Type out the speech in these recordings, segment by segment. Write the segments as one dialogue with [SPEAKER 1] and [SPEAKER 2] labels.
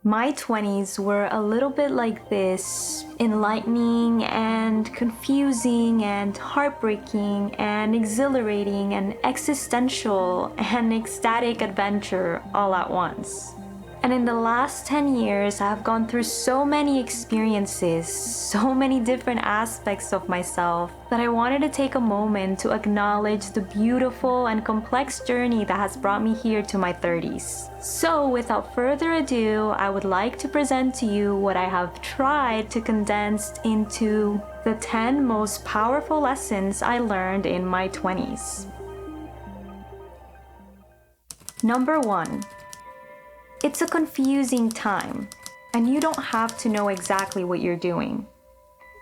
[SPEAKER 1] My 20s were a little bit like this, enlightening and confusing and heartbreaking and exhilarating and existential and ecstatic adventure all at once. And in the last 10 years, I have gone through so many experiences, so many different aspects of myself, that I wanted to take a moment to acknowledge the beautiful and complex journey that has brought me here to my 30s. So without further ado, I would like to present to you what I have tried to condense into the 10 most powerful lessons I learned in my 20s. Number 1. It's a confusing time, and you don't have to know exactly what you're doing.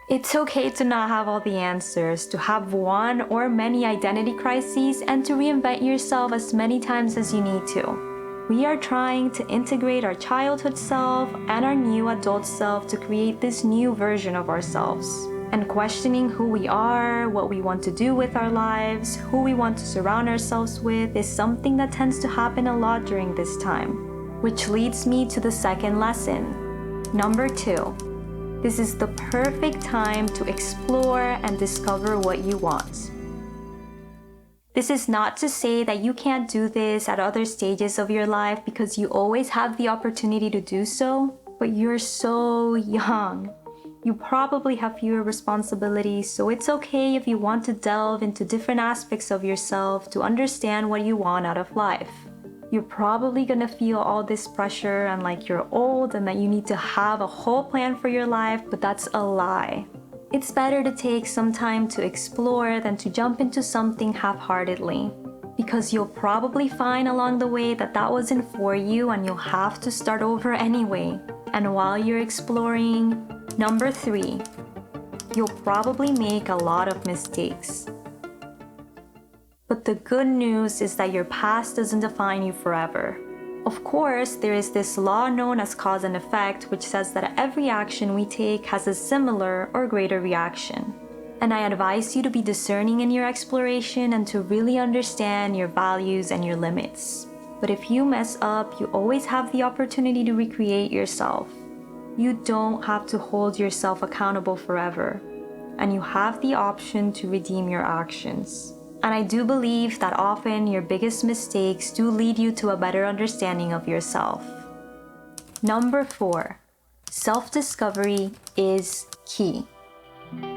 [SPEAKER 1] It's okay to not have all the answers, to have one or many identity crises, and to reinvent yourself as many times as you need to. We are trying to integrate our childhood self and our new adult self to create this new version of ourselves. And questioning who we are, what we want to do with our lives, who we want to surround ourselves with is something that tends to happen a lot during this time. Which leads me to the second lesson. Number 2. This is the perfect time to explore and discover what you want. This is not to say that you can't do this at other stages of your life, because you always have the opportunity to do so, but you're so young. You probably have fewer responsibilities, so it's okay if you want to delve into different aspects of yourself to understand what you want out of life. You're probably gonna feel all this pressure and like you're old and that you need to have a whole plan for your life, but that's a lie. It's better to take some time to explore than to jump into something half-heartedly, because you'll probably find along the way that that wasn't for you and you'll have to start over anyway. And while you're exploring, number 3, you'll probably make a lot of mistakes. But the good news is that your past doesn't define you forever. Of course, there is this law known as cause and effect, which says that every action we take has a similar or greater reaction. And I advise you to be discerning in your exploration and to really understand your values and your limits. But if you mess up, you always have the opportunity to recreate yourself. You don't have to hold yourself accountable forever, and you have the option to redeem your actions. And I do believe that often your biggest mistakes do lead you to a better understanding of yourself. Number 4, self-discovery is key.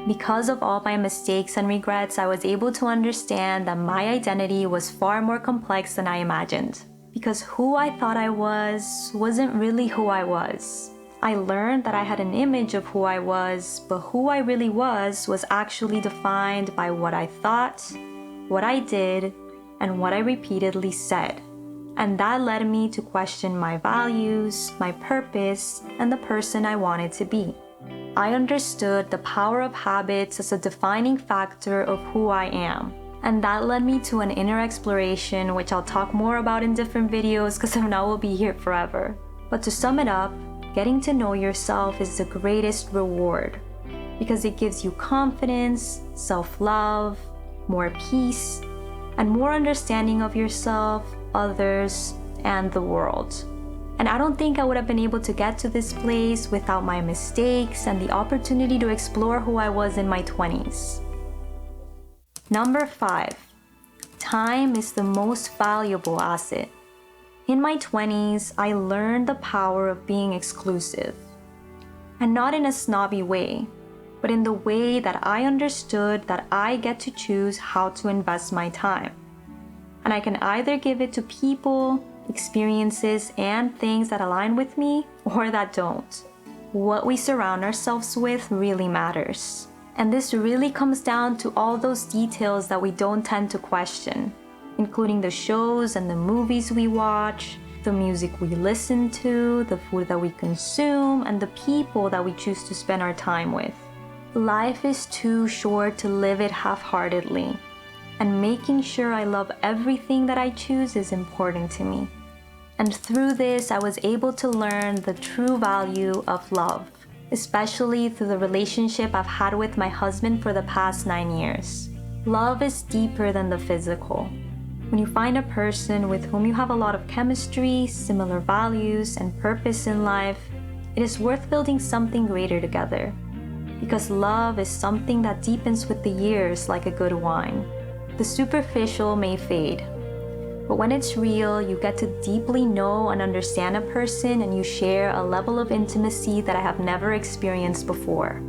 [SPEAKER 1] Because of all my mistakes and regrets, I was able to understand that my identity was far more complex than I imagined. Because who I thought I wasn't really who I was. I learned that I had an image of who I was, but who I really was actually defined by what I thought, what I did, and what I repeatedly said. And that led me to question my values, my purpose, and the person I wanted to be. I understood the power of habits as a defining factor of who I am. And that led me to an inner exploration, which I'll talk more about in different videos because if not, we'll be here forever. But to sum it up, getting to know yourself is the greatest reward because it gives you confidence, self-love, more peace, and more understanding of yourself, others, and the world. And I don't think I would have been able to get to this place without my mistakes and the opportunity to explore who I was in my 20s. Number 5, time is the most valuable asset. In my 20s, I learned the power of being exclusive. And not in a snobby way, but in the way that I understood that I get to choose how to invest my time. And I can either give it to people, experiences, and things that align with me, or that don't. What we surround ourselves with really matters. And this really comes down to all those details that we don't tend to question, including the shows and the movies we watch, the music we listen to, the food that we consume, and the people that we choose to spend our time with. Life is too short to live it half-heartedly, and making sure I love everything that I choose is important to me. And through this, I was able to learn the true value of love, especially through the relationship I've had with my husband for the past 9 years. Love is deeper than the physical. When you find a person with whom you have a lot of chemistry, similar values, and purpose in life, it is worth building something greater together. Because love is something that deepens with the years like a good wine. The superficial may fade, but when it's real, you get to deeply know and understand a person, and you share a level of intimacy that I have never experienced before.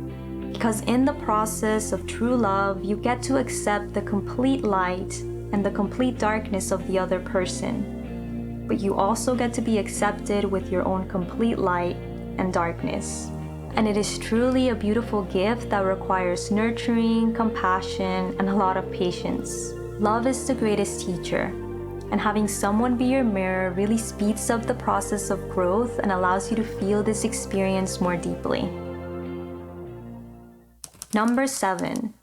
[SPEAKER 1] Because in the process of true love, you get to accept the complete light and the complete darkness of the other person. But you also get to be accepted with your own complete light and darkness. And it is truly a beautiful gift that requires nurturing, compassion, and a lot of patience. Love is the greatest teacher, and having someone be your mirror really speeds up the process of growth and allows you to feel this experience more deeply. Number 7.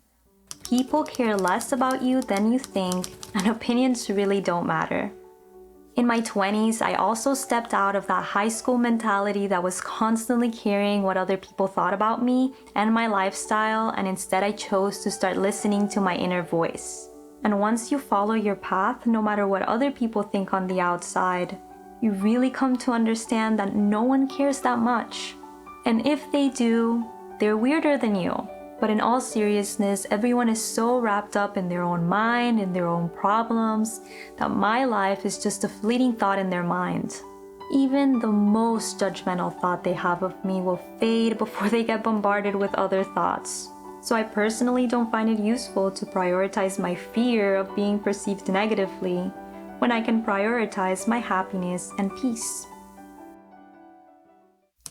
[SPEAKER 1] People care less about you than you think, and opinions really don't matter. In my 20s, I also stepped out of that high school mentality that was constantly caring what other people thought about me and my lifestyle, and instead I chose to start listening to my inner voice. And once you follow your path, no matter what other people think on the outside, you really come to understand that no one cares that much. And if they do, they're weirder than you. But in all seriousness, everyone is so wrapped up in their own mind, in their own problems, that my life is just a fleeting thought in their mind. Even the most judgmental thought they have of me will fade before they get bombarded with other thoughts. So I personally don't find it useful to prioritize my fear of being perceived negatively when I can prioritize my happiness and peace.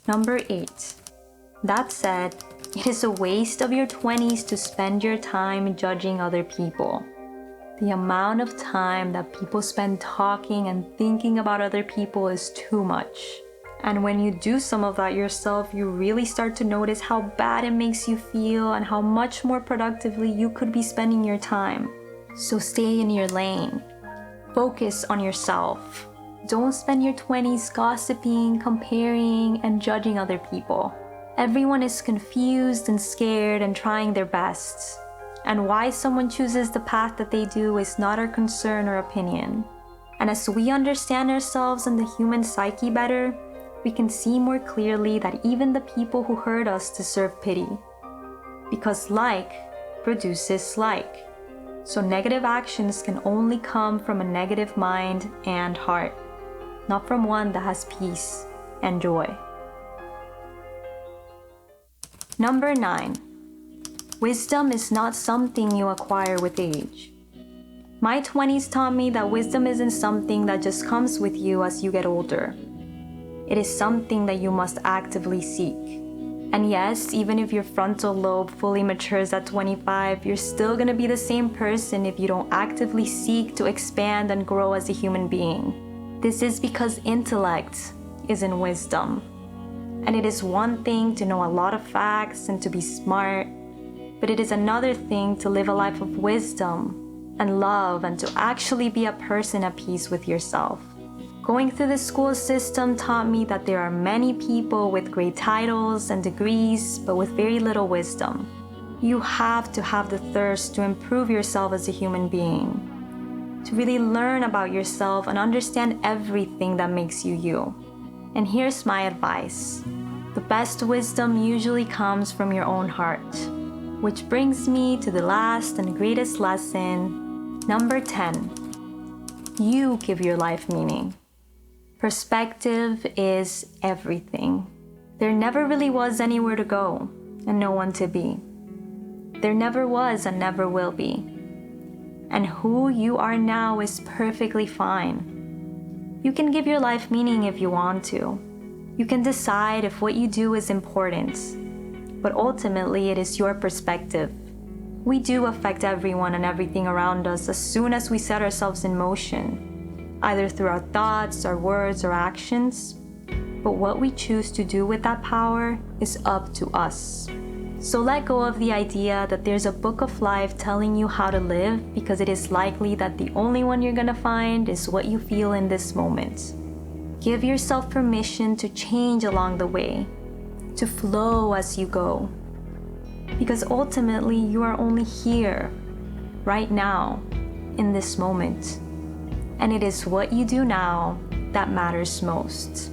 [SPEAKER 1] Number 8. That said, it is a waste of your 20s to spend your time judging other people. The amount of time that people spend talking and thinking about other people is too much. And when you do some of that yourself, you really start to notice how bad it makes you feel and how much more productively you could be spending your time. So stay in your lane. Focus on yourself. Don't spend your 20s gossiping, comparing, and judging other people. Everyone is confused and scared and trying their best. And why someone chooses the path that they do is not our concern or opinion. And as we understand ourselves and the human psyche better, we can see more clearly that even the people who hurt us deserve pity. Because like produces like. So negative actions can only come from a negative mind and heart, not from one that has peace and joy. Number 9. Wisdom is not something you acquire with age. My 20s taught me that wisdom isn't something that just comes with you as you get older. It is something that you must actively seek. And yes, even if your frontal lobe fully matures at 25, you're still gonna be the same person if you don't actively seek to expand and grow as a human being. This is because intellect is in wisdom. And it is one thing to know a lot of facts and to be smart, but it is another thing to live a life of wisdom and love and to actually be a person at peace with yourself. Going through the school system taught me that there are many people with great titles and degrees, but with very little wisdom. You have to have the thirst to improve yourself as a human being, to really learn about yourself and understand everything that makes you you. And here's my advice. The best wisdom usually comes from your own heart. Which brings me to the last and greatest lesson, number 10. You give your life meaning. Perspective is everything. There never really was anywhere to go and no one to be. There never was and never will be. And who you are now is perfectly fine. You can give your life meaning if you want to. You can decide if what you do is important. But ultimately, it is your perspective. We do affect everyone and everything around us as soon as we set ourselves in motion, either through our thoughts, our words, or actions. But what we choose to do with that power is up to us. So let go of the idea that there's a book of life telling you how to live, because it is likely that the only one you're gonna find is what you feel in this moment. Give yourself permission to change along the way, to flow as you go. Because ultimately, you are only here, right now, in this moment. and it is what you do now that matters most.